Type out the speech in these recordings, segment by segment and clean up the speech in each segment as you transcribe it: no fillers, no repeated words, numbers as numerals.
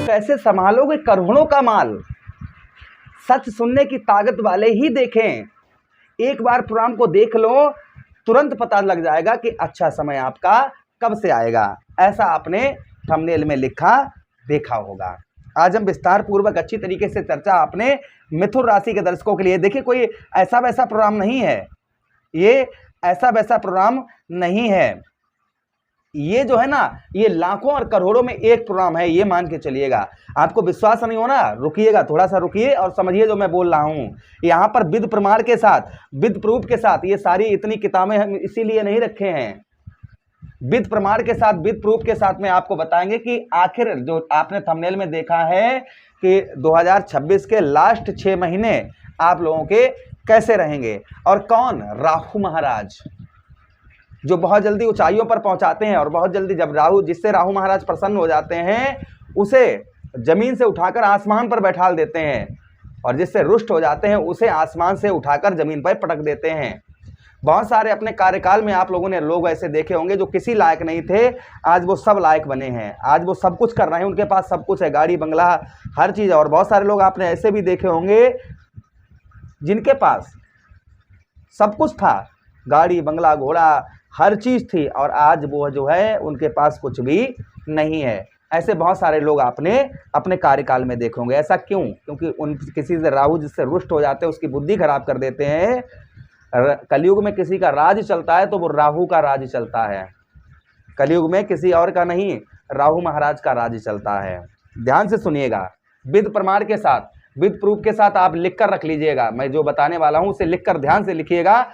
कैसे संभालोगे करोड़ों का माल। सच सुनने की ताकत वाले ही देखें। एक बार प्रोग्राम को देख लो, तुरंत पता लग जाएगा कि अच्छा समय आपका कब से आएगा। ऐसा आपने थंबनेल में लिखा देखा होगा। आज हम विस्तार पूर्वक अच्छी तरीके से चर्चा आपने मिथुन राशि के दर्शकों के लिए। देखिए, कोई ऐसा वैसा प्रोग्राम नहीं है, ये ऐसा वैसा प्रोग्राम नहीं है। ये जो है ना, ये लाखों और करोड़ों में एक प्रोग्राम है, ये मान के चलिएगा। आपको विश्वास नहीं हो ना, रुकिएगा, थोड़ा सा रुकिए और समझिए जो मैं बोल रहा हूं। यहां पर विद प्रमाण के साथ, विद प्रूफ के साथ, ये सारी इतनी किताबें हम इसीलिए नहीं रखे हैं। विद प्रमाण के साथ, विद प्रूफ के साथ में आपको बताएंगे कि आखिर जो आपने थंबनेल में देखा है कि 2026 के लास्ट 6 महीने आप लोगों के कैसे रहेंगे। और कौन? राहु महाराज, जो बहुत जल्दी ऊंचाइयों पर पहुंचाते हैं और बहुत जल्दी जब जिससे राहु महाराज प्रसन्न हो जाते हैं उसे जमीन से उठाकर आसमान पर बैठा देते हैं, और जिससे रुष्ट हो जाते हैं उसे आसमान से उठाकर जमीन पर पटक देते हैं। बहुत सारे अपने कार्यकाल में आप लोगों ने लोग ऐसे देखे होंगे जो किसी लायक नहीं थे, आज वो सब लायक बने हैं, आज वो सब कुछ कर रहे हैं, उनके पास सब कुछ है, गाड़ी बंगला हर चीज़। और बहुत सारे लोग आपने ऐसे भी देखे होंगे जिनके पास सब कुछ था, गाड़ी बंगला घोड़ा हर चीज़ थी, और आज वो जो है उनके पास कुछ भी नहीं है। ऐसे बहुत सारे लोग आपने अपने कार्यकाल में देखे होंगे। ऐसा क्यों? क्योंकि उन किसी से राहु जिससे रुष्ट हो जाते हैं उसकी बुद्धि खराब कर देते हैं। कलयुग में किसी का राज चलता है तो वो राहु का राज चलता है। कलयुग में किसी और का नहीं, राहु महाराज का राज चलता है। ध्यान से सुनिएगा, विद प्रमाण के साथ, विद प्रूफ के साथ आप लिख कर रख लीजिएगा। मैं जो बताने वाला हूं उसे लिखकर ध्यान से लिखिएगा,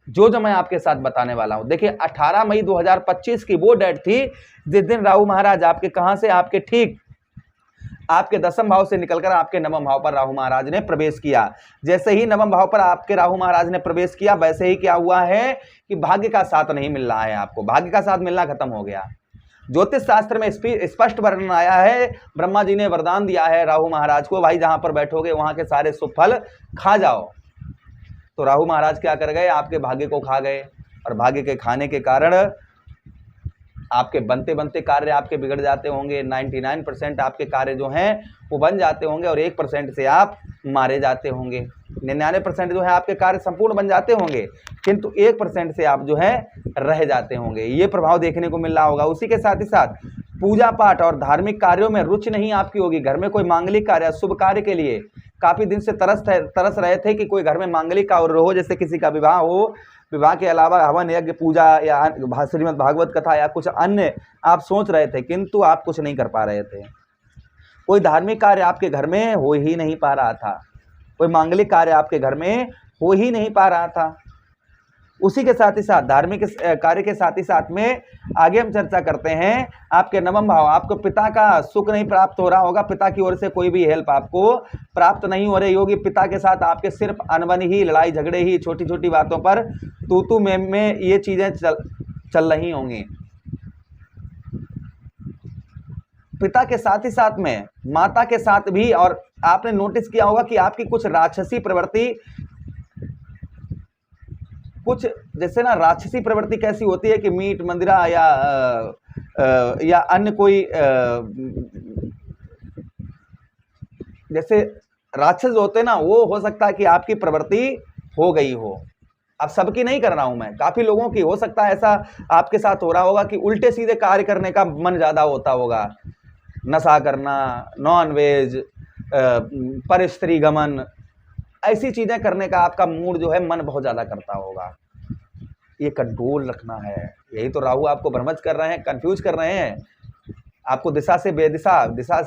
जो मैं आपके साथ बताने वाला हूं। देखिए, 18 मई 2025 की वो डेट थी जिस दिन राहु महाराज आपके कहां से, आपके ठीक आपके 10वें भाव से निकलकर आपके 9वें भाव पर राहु महाराज ने प्रवेश किया। जैसे ही 9वें भाव पर आपके राहु महाराज ने प्रवेश किया, वैसे ही क्या हुआ है कि भाग्य का साथ नहीं मिल रहा है आपको, भाग्य का साथ मिलना खत्म हो गया। ज्योतिष शास्त्र में स्पष्ट वर्णन आया है, ब्रह्मा जी ने वरदान दिया है राहु महाराज को, भाई जहां पर बैठोगे वहां के सारे शुभ फल खा जाओ। तो राहु महाराज क्या कर गए? आपके भाग्य को खा गए, और भाग्य के खाने के कारण आपके बनते बनते कार्य आपके बिगड़ जाते होंगे। 99% आपके कार्य जो हैं वो बन जाते होंगे, और 1% से आप मारे जाते होंगे। 99% जो है आपके कार्य संपूर्ण बन जाते होंगे, किंतु 1% से आप जो है रह जाते होंगे। ये प्रभाव देखने को मिल रहा होगा। उसी के साथ ही साथ पूजा पाठ और धार्मिक कार्यों में रुचि नहीं आपकी होगी। घर में कोई मांगलिक कार्य, शुभ कार्य के लिए काफ़ी दिन से तरस रहे थे कि कोई घर में मांगलिक कार्य हो, जैसे किसी का विवाह हो, विवाह के अलावा हवन यज्ञ पूजा या श्रीमद् भागवत कथा या कुछ अन्य आप सोच रहे थे, किंतु आप कुछ नहीं कर पा रहे थे। कोई धार्मिक कार्य आपके घर में हो ही नहीं पा रहा था, कोई मांगलिक कार्य आपके घर में हो ही नहीं पा रहा था। उसी के साथ ही साथ धार्मिक कार्य के साथ ही साथ में आगे हम चर्चा करते हैं, आपके 9वें भाव, आपको पिता का सुख नहीं प्राप्त हो रहा होगा, पिता की ओर से कोई भी हेल्प आपको प्राप्त नहीं हो रही होगी। पिता के साथ आपके सिर्फ अनबन ही, लड़ाई झगड़े ही, छोटी छोटी बातों पर तू में ये चीज़ें चल रही होंगी। पिता के साथ ही साथ में माता के साथ भी, और आपने नोटिस किया होगा कि आपकी कुछ राक्षसी प्रवृत्ति, कुछ जैसे ना राक्षसी प्रवृत्ति कैसी होती है कि मीट मंदिरा या अन्य कोई जैसे राक्षस होते ना, वो हो सकता है कि आपकी प्रवृत्ति हो गई हो। अब सबकी नहीं कर रहा हूं मैं, काफी लोगों की हो सकता है ऐसा आपके साथ हो रहा होगा कि उल्टे सीधे कार्य करने का मन ज्यादा होता होगा। नशा करना, नॉन वेज, पर स्त्री गमन, ऐसी चीजें करने का आपका मूड जो है मन बहुत ज्यादा करता होगा। ये कंट्रोल रखना है। यही तो राहु आपको भ्रमच कर रहे हैं, कंफ्यूज कर रहे हैं, आपको दिशा से बेदिशा, दिशा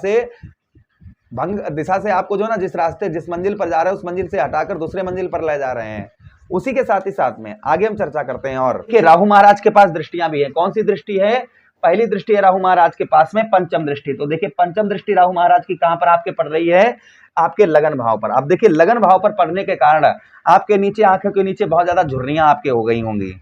से आपको जो ना जिस रास्ते, जिस मंजिल पर जा रहे हैं उस मंजिल से हटाकर दूसरे मंजिल पर ले जा रहे हैं। उसी के साथ ही साथ में आगे हम चर्चा करते हैं। और कि राहु महाराज के पास दृष्टियां भी है। कौन सी दृष्टि है? पहली दृष्टि है राहु महाराज के पास में पंचम दृष्टि। तो देखिए, पंचम दृष्टि राहु महाराज की कहां पर आपके पड़ रही है? आपके लगन भाव पर। अब देखिए, लगन भाव पर पड़ने के कारण आपके नीचे, आंखों के नीचे बहुत ज्यादा झुर्रियां आपके हो गई होंगी।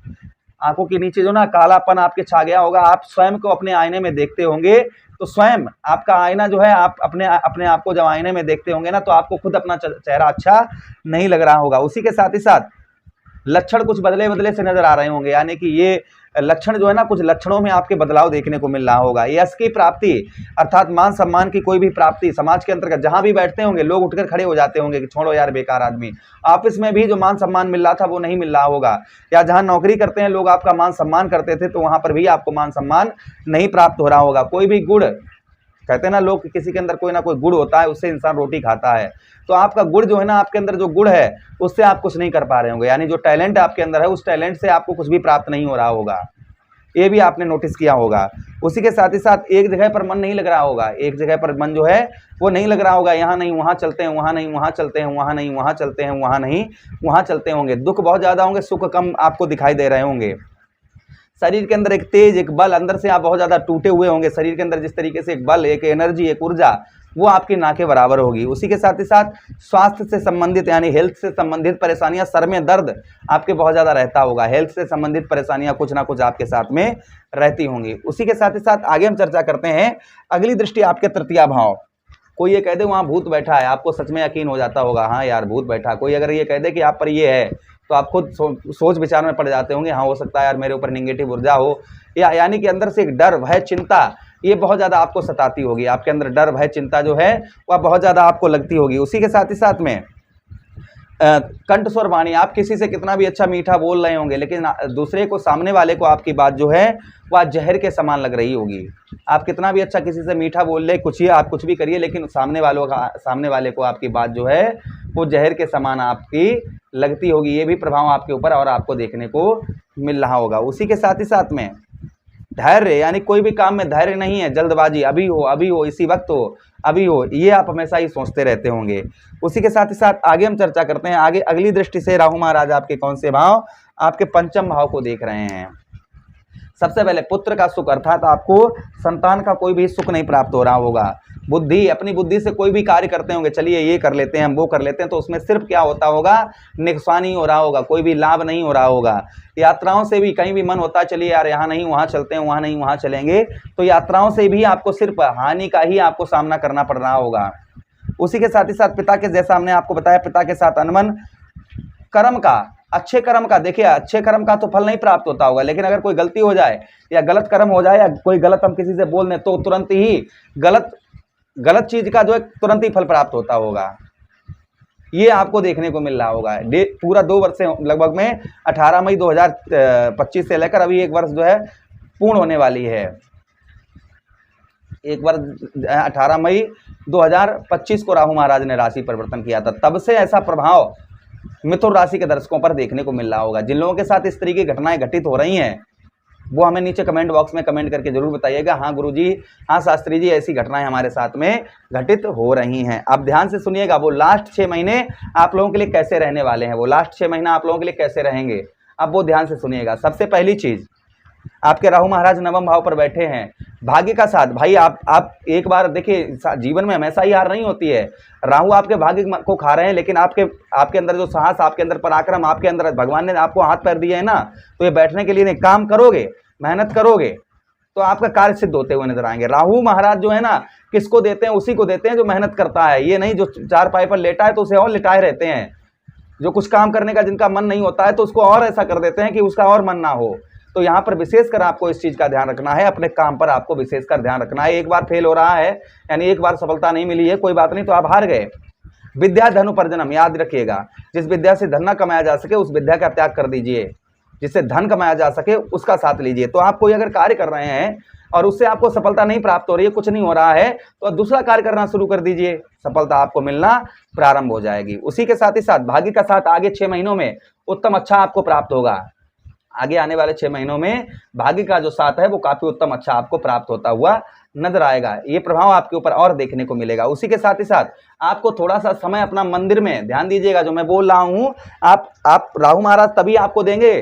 आंखों के नीचे जो ना कालापन आपके छा गया होगा। आप स्वयं को अपने आईने में देखते होंगे तो स्वयं आपका आईना जो है, आप अपने आप को जब आईने में देखते होंगे ना, तो आपको खुद अपना चेहरा अच्छा नहीं लग रहा होगा। उसी के साथ ही साथ लक्षण कुछ बदले बदले से नजर आ रहे होंगे, यानी कि ये लक्षण जो है ना, कुछ लक्षणों में आपके बदलाव देखने को मिल रहा होगा। यश की प्राप्ति अर्थात मान सम्मान की कोई भी प्राप्ति, समाज के अंतर्गत जहां भी बैठते होंगे लोग उठकर खड़े हो जाते होंगे कि छोड़ो यार बेकार आदमी। ऑफिस में भी जो मान सम्मान मिल रहा था वो नहीं मिल रहा होगा, या जहां नौकरी करते हैं लोग आपका मान सम्मान करते थे तो वहां पर भी आपको मान सम्मान नहीं प्राप्त हो रहा होगा। कोई भी गुण, कहते हैं ना लोग, किसी के अंदर कोई ना कोई गुण होता है, उससे इंसान रोटी खाता है। तो आपका गुण जो है ना, आपके अंदर जो गुण है उससे आप कुछ नहीं कर पा रहे होंगे, यानी जो टैलेंट आपके अंदर है उस टैलेंट से आपको कुछ भी प्राप्त नहीं हो रहा होगा। ये भी आपने नोटिस किया होगा। उसी के साथ ही साथ एक जगह पर मन नहीं लग रहा होगा, एक जगह पर मन जो है वो नहीं लग रहा होगा, यहाँ नहीं वहाँ चलते हैं, वहाँ नहीं वहाँ चलते हैं, वहाँ नहीं वहाँ चलते हैं, वहाँ नहीं वहाँ चलते होंगे। दुख बहुत ज़्यादा होंगे, सुख कम आपको दिखाई दे रहे होंगे। शरीर के अंदर एक तेज, एक बल, अंदर से आप बहुत ज़्यादा टूटे हुए होंगे। शरीर के अंदर जिस तरीके से एक बल, एक एनर्जी, एक ऊर्जा, वो आपकी ना के बराबर होगी। उसी के साथ ही साथ स्वास्थ्य से संबंधित यानी हेल्थ से संबंधित परेशानियां, सर में दर्द आपके बहुत ज़्यादा रहता होगा। हेल्थ से संबंधित परेशानियां कुछ ना कुछ आपके साथ में रहती होंगी। उसी के साथ ही साथ आगे हम चर्चा करते हैं अगली दृष्टि, आपके तृतीया भाव। कोई ये कह दे वहाँ भूत बैठा है, आपको सच में यकीन हो जाता होगा, हाँ यार भूत बैठा। कोई अगर ये कह दे कि आप पर ये है तो आप खुद सोच विचार में पड़ जाते होंगे, हाँ हो सकता है यार मेरे ऊपर नेगेटिव ऊर्जा हो, या यानी कि अंदर से एक डर, भय, चिंता ये बहुत ज़्यादा आपको सताती होगी। आपके अंदर डर, भय, चिंता जो है वह बहुत ज़्यादा आपको लगती होगी। उसी के साथ ही साथ में कंठ स्वर वाणी, आप किसी से कितना भी अच्छा मीठा बोल रहे होंगे लेकिन दूसरे को, सामने वाले को आपकी बात जो है वह जहर के समान लग रही होगी। आप कितना भी अच्छा किसी से मीठा बोल ले, कुछ ही आप कुछ भी करिए, लेकिन सामने वाले को आपकी बात जो है वो जहर के समान आपकी लगती होगी। ये भी प्रभाव आपके ऊपर और आपको देखने को मिल रहा होगा। उसी के साथ ही साथ में धैर्य, यानी कोई भी काम में धैर्य नहीं है, जल्दबाजी, अभी हो, इसी वक्त हो, अभी हो, ये आप हमेशा ही सोचते रहते होंगे। उसी के साथ ही साथ आगे हम चर्चा करते हैं। आगे अगली दृष्टि से राहु महाराज आपके कौन से भाव, आपके पंचम भाव को देख रहे हैं। सबसे पहले पुत्र का सुख, अर्थात आपको संतान का कोई भी सुख नहीं प्राप्त हो रहा होगा। बुद्धि, अपनी बुद्धि से कोई भी कार्य करते होंगे, चलिए ये कर लेते हैं, हम वो कर लेते हैं, तो उसमें सिर्फ क्या होता होगा, नुकसान ही हो रहा होगा, कोई भी लाभ नहीं हो रहा होगा। यात्राओं से भी कहीं भी मन होता है, चलिए यार यहाँ नहीं वहाँ चलते हैं, वहाँ नहीं वहाँ चलेंगे, तो यात्राओं से भी आपको सिर्फ हानि का ही आपको सामना करना पड़ रहा होगा। उसी के साथ ही साथ पिता के, जैसा हमने आपको बताया, पिता के साथ अनबन, कर्म का, अच्छे कर्म का, देखिए अच्छे कर्म का तो फल नहीं प्राप्त होता होगा, लेकिन अगर कोई गलती हो जाए या गलत कर्म हो जाए या कोई गलत हम किसी से बोल दें तो तुरंत ही गलत चीज का जो है तुरंत ही फल प्राप्त होता होगा। ये आपको देखने को मिल रहा होगा। पूरा 2 वर्ष से लगभग में 18 मई 2025 से लेकर अभी 1 वर्ष जो है पूर्ण होने वाली है। 1 वर्ष 18 मई 2025 को राहु महाराज ने राशि परिवर्तन किया था, तब से ऐसा प्रभाव मिथुन राशि के दर्शकों पर देखने को मिल रहा होगा। जिन लोगों के साथ इस तरीके की घटनाएं घटित हो रही हैं वो हमें नीचे कमेंट बॉक्स में कमेंट करके जरूर बताइएगा, हाँ गुरुजी, हाँ शास्त्री जी, ऐसी घटनाएं हमारे साथ में घटित हो रही हैं। अब ध्यान से सुनिएगा, वो लास्ट 6 महीने आप लोगों के लिए कैसे रहने वाले हैं, वो लास्ट 6 महीना आप लोगों के लिए कैसे रहेंगे, अब वो ध्यान से सुनिएगा। सबसे पहली चीज, आपके राहु महाराज नवम भाव पर बैठे हैं, भाग्य का साथ। भाई आप एक बार देखिए, जीवन में हमेशा ही हार नहीं होती है। राहु आपके भाग्य को खा रहे हैं, लेकिन आपके अंदर जो साहस, आपके अंदर पराक्रम, आपके अंदर भगवान ने आपको हाथ पैर दिए है ना, तो ये बैठने के लिए नहीं, काम करोगे, मेहनत करोगे तो आपका कार्य सिद्ध होते हुए नजर आएंगे। राहु महाराज जो है ना, किसको देते हैं, उसी को देते हैं जो मेहनत करता है। ये नहीं जो 4 पाई पर लेटा है तो उसे और लिटाए रहते हैं। जो कुछ काम करने का जिनका मन नहीं होता है तो उसको और ऐसा कर देते हैं कि उसका और मन ना हो। तो यहाँ पर विशेषकर आपको इस चीज का ध्यान रखना है, अपने काम पर आपको विशेषकर ध्यान रखना है। एक बार फेल हो रहा है, यानी एक बार सफलता नहीं मिली है, कोई बात नहीं, तो आप हार गए। विद्या धन उपार्जनम, याद रखिएगा, जिस विद्या से धन न कमाया जा सके उस विद्या का त्याग कर दीजिए, जिससे धन कमाया जा सके उसका साथ लीजिए। तो आप कोई अगर कार्य कर रहे हैं और उससे आपको सफलता नहीं प्राप्त हो रही है, कुछ नहीं हो रहा है, तो दूसरा कार्य करना शुरू कर दीजिए, सफलता आपको मिलना प्रारंभ हो जाएगी। उसी के साथ ही साथ भाग्य का साथ आगे 6 महीनों में उत्तम अच्छा आपको प्राप्त होगा। आगे आने वाले 6 महीनों में भाग्य का जो साथ है वो काफी उत्तम अच्छा आपको प्राप्त होता हुआ नजर आएगा। ये प्रभाव आपके ऊपर और देखने को मिलेगा। उसी के साथ ही साथ आपको थोड़ा सा समय अपना मंदिर में, ध्यान दीजिएगा, जो मैं बोल रहा हूँ आप राहु महाराज तभी आपको देंगे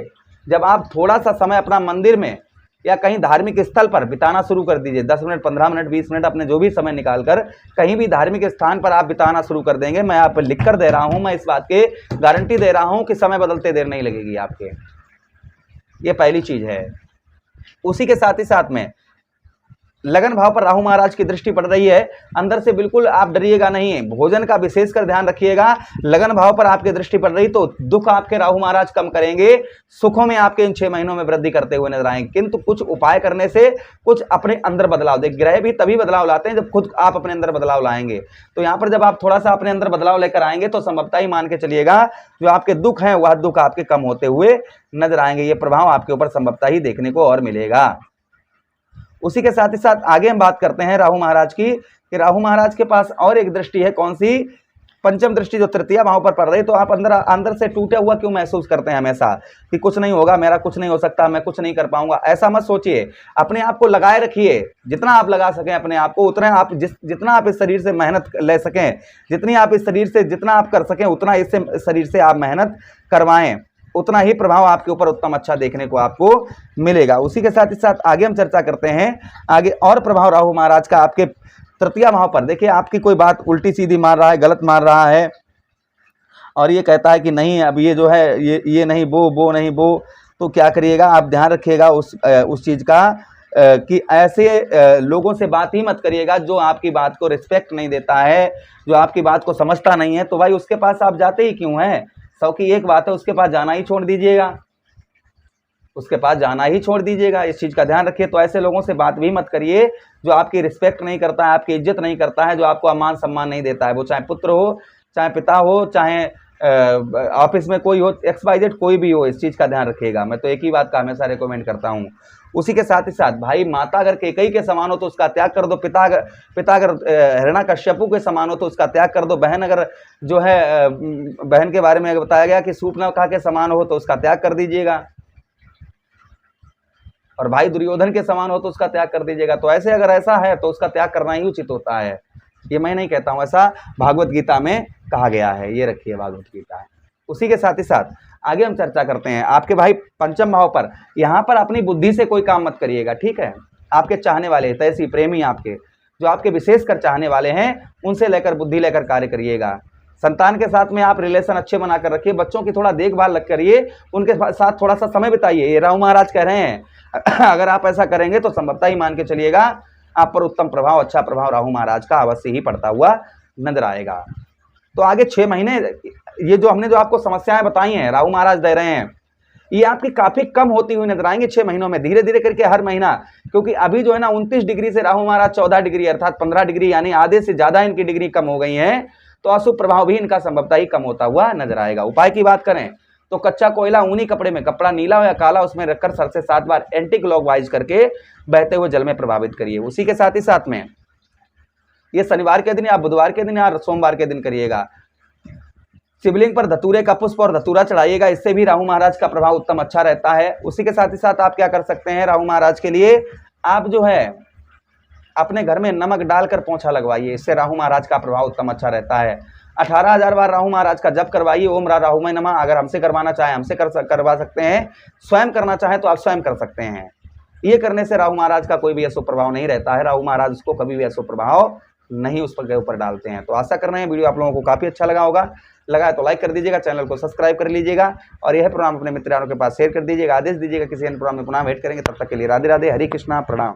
जब आप थोड़ा सा समय अपना मंदिर में या कहीं धार्मिक स्थल पर बिताना शुरू कर दीजिए। 10 मिनट, 15 मिनट, 20 मिनट अपने जो भी समय निकालकर कहीं भी धार्मिक स्थान पर आप बिताना शुरू कर देंगे। मैं आप लिख कर दे रहा हूं, मैं इस बात के गारंटी दे रहा हूं कि समय बदलते देर नहीं लगेगी आपके। ये पहली चीज है। उसी के साथ ही साथ में लगन भाव पर राहु महाराज की दृष्टि पड़ रही है। अंदर से बिल्कुल आप डरिएगा नहीं, भोजन का विशेषकर ध्यान रखिएगा। लगन भाव पर आपकी दृष्टि पड़ रही तो दुख आपके राहु महाराज कम करेंगे, सुखों में आपके इन 6 महीनों में वृद्धि करते हुए नजर आएंगे। किंतु कुछ उपाय करने से कुछ अपने अंदर बदलाव, देख ग्रह भी तभी बदलाव लाते हैं जब खुद आप अपने अंदर बदलाव लाएंगे। तो यहाँ पर जब आप थोड़ा सा अपने अंदर बदलाव लेकर आएंगे तो संभवतः ही मान के चलिएगा जो आपके दुख हैं वह दुख आपके कम होते हुए नजर आएंगे। ये प्रभाव आपके ऊपर संभवतः ही देखने को और मिलेगा। उसी के साथ ही साथ आगे हम बात करते हैं राहु महाराज की, कि राहु महाराज के पास और एक दृष्टि है, कौन सी? पंचम दृष्टि, जो तृतीय भाव पर पड़ रही। तो आप अंदर से टूटे हुआ क्यों महसूस करते हैं हमेशा कि कुछ नहीं होगा, मेरा कुछ नहीं हो सकता, मैं कुछ नहीं कर पाऊंगा? ऐसा मत सोचिए, अपने आप को लगाए रखिए। जितना आप लगा सकें अपने आप को, उतना आप जितना आप इस शरीर से मेहनत ले सकें, जितनी आप इस शरीर से जितना आप कर सकें उतना इससे शरीर से आप मेहनत करवाएं, उतना ही प्रभाव आपके ऊपर उत्तम अच्छा देखने को आपको मिलेगा। उसी के साथ ही साथ आगे हम चर्चा करते हैं आगे और प्रभाव राहु महाराज का आपके तृतीय भाव पर। देखिए आपकी कोई बात उल्टी सीधी मार रहा है, गलत मार रहा है और ये कहता है कि नहीं अब ये जो है ये नहीं वो नहीं वो, तो क्या करिएगा आप ध्यान रखिएगा उस चीज़ का कि ऐसे लोगों से बात ही मत करिएगा जो आपकी बात को रिस्पेक्ट नहीं देता है, जो आपकी बात को समझता नहीं है। तो भाई उसके पास आप जाते ही क्यों हैं? सौ की एक बात है, उसके पास जाना ही छोड़ दीजिएगा, उसके पास जाना ही छोड़ दीजिएगा। इस चीज़ का ध्यान रखिए। तो ऐसे लोगों से बात भी मत करिए जो आपकी रिस्पेक्ट नहीं करता है, आपकी इज्जत नहीं करता है, जो आपको मान सम्मान नहीं देता है। वो चाहे पुत्र हो, चाहे पिता हो, चाहे ऑफिस में कोई हो, XYZ कोई भी हो, इस चीज़ का ध्यान रखिएगा। मैं तो एक ही बात का हमेशा रिकमेंड करता हूँ। उसी के साथ ही साथ भाई माता अगर कैकेयी के समान हो तो उसका त्याग कर दो, पिता अगर हिरण्यकश्यपु के समान हो तो उसका त्याग कर दो, बहन अगर जो है बहन के बारे में अगर बताया गया कि शूर्पणखा के समान हो तो उसका त्याग कर दीजिएगा, और भाई दुर्योधन के समान हो तो उसका त्याग कर दीजिएगा। तो ऐसे अगर ऐसा है तो उसका त्याग करना ही उचित होता है। ये मैं नहीं कहता हूँ, ऐसा भागवत गीता में कहा गया है। ये रखिए भागवत गीता है। उसी के साथ ही साथ आगे हम चर्चा करते हैं आपके भाई पंचम भाव पर। यहाँ पर अपनी बुद्धि से कोई काम मत करिएगा, ठीक है? आपके चाहने वाले तैसी प्रेमी आपके जो आपके विशेषकर चाहने वाले हैं उनसे लेकर बुद्धि लेकर कार्य करिएगा। संतान के साथ में आप रिलेशन अच्छे बनाकर रखिए, बच्चों की थोड़ा देखभाल करिए, उनके साथ थोड़ा सा समय बिताइए। ये राहु महाराज कह रहे हैं अगर आप ऐसा करेंगे तो संभवतः ही मान के चलिएगा आप पर उत्तम प्रभाव, अच्छा प्रभाव राहु महाराज का अवश्य ही पड़ता हुआ नजर आएगा। तो आगे 6 महीने ये जो हमने जो आपको समस्याएं बताई हैं राहु महाराज दे रहे हैं, ये आपकी काफी कम होती हुई नजर आएंगे 6 महीनों में, धीरे धीरे करके हर महीना। क्योंकि अभी जो है ना 29 डिग्री से राहु महाराज 14 डिग्री अर्थात 15 डिग्री यानी आधे से ज्यादा इनकी डिग्री कम हो गई है। तो अशुभ प्रभाव भी इनका संभवतः ही कम होता हुआ नजर आएगा। उपाय की बात करें तो कच्चा कोयला ऊनी कपड़े में, कपड़ा नीला हो या काला, उसमें रखकर सर से 7 बार एंटी क्लॉकवाइज करके बहते हुए जल में प्रभावित करिए। उसी के साथ ही साथ में ये शनिवार के दिन या बुधवार के दिन या सोमवार के दिन करिएगा। शिवलिंग पर धतूरे का पुष्प और धतूरा चढ़ाइएगा, इससे भी राहु महाराज का प्रभाव उत्तम अच्छा रहता है। उसी के साथ ही साथ आप क्या कर सकते हैं राहु महाराज के लिए, आप जो है अपने घर में नमक डालकर पोंछा लगवाइए, इससे राहु महाराज का प्रभाव उत्तम अच्छा रहता है। 18,000 बार राहु महाराज का जप करवाइए, ओम राहुमय नमः। अगर हमसे करवाना चाहे हमसे करवा सकते हैं, स्वयं करना चाहे तो आप स्वयं कर सकते हैं। ये करने से राहु महाराज का कोई भी अशुभ प्रभाव नहीं रहता है, राहु महाराज उसको कभी भी अशुभ प्रभाव नहीं उस पर ऊपर डालते हैं। तो आशा कर रहे हैं वीडियो आप लोगों को काफी अच्छा लगा होगा। लगा है तो लाइक कर दीजिएगा, चैनल को सब्सक्राइब कर लीजिएगा और यह प्रोग्राम अपने मित्रों के पास शेयर कर दीजिएगा। आदेश दीजिएगा किसी अन्य प्रोग्राम में पुनः भेंट करेंगे। तब तक के लिए राधे राधे, हरे कृष्णा, प्रणाम।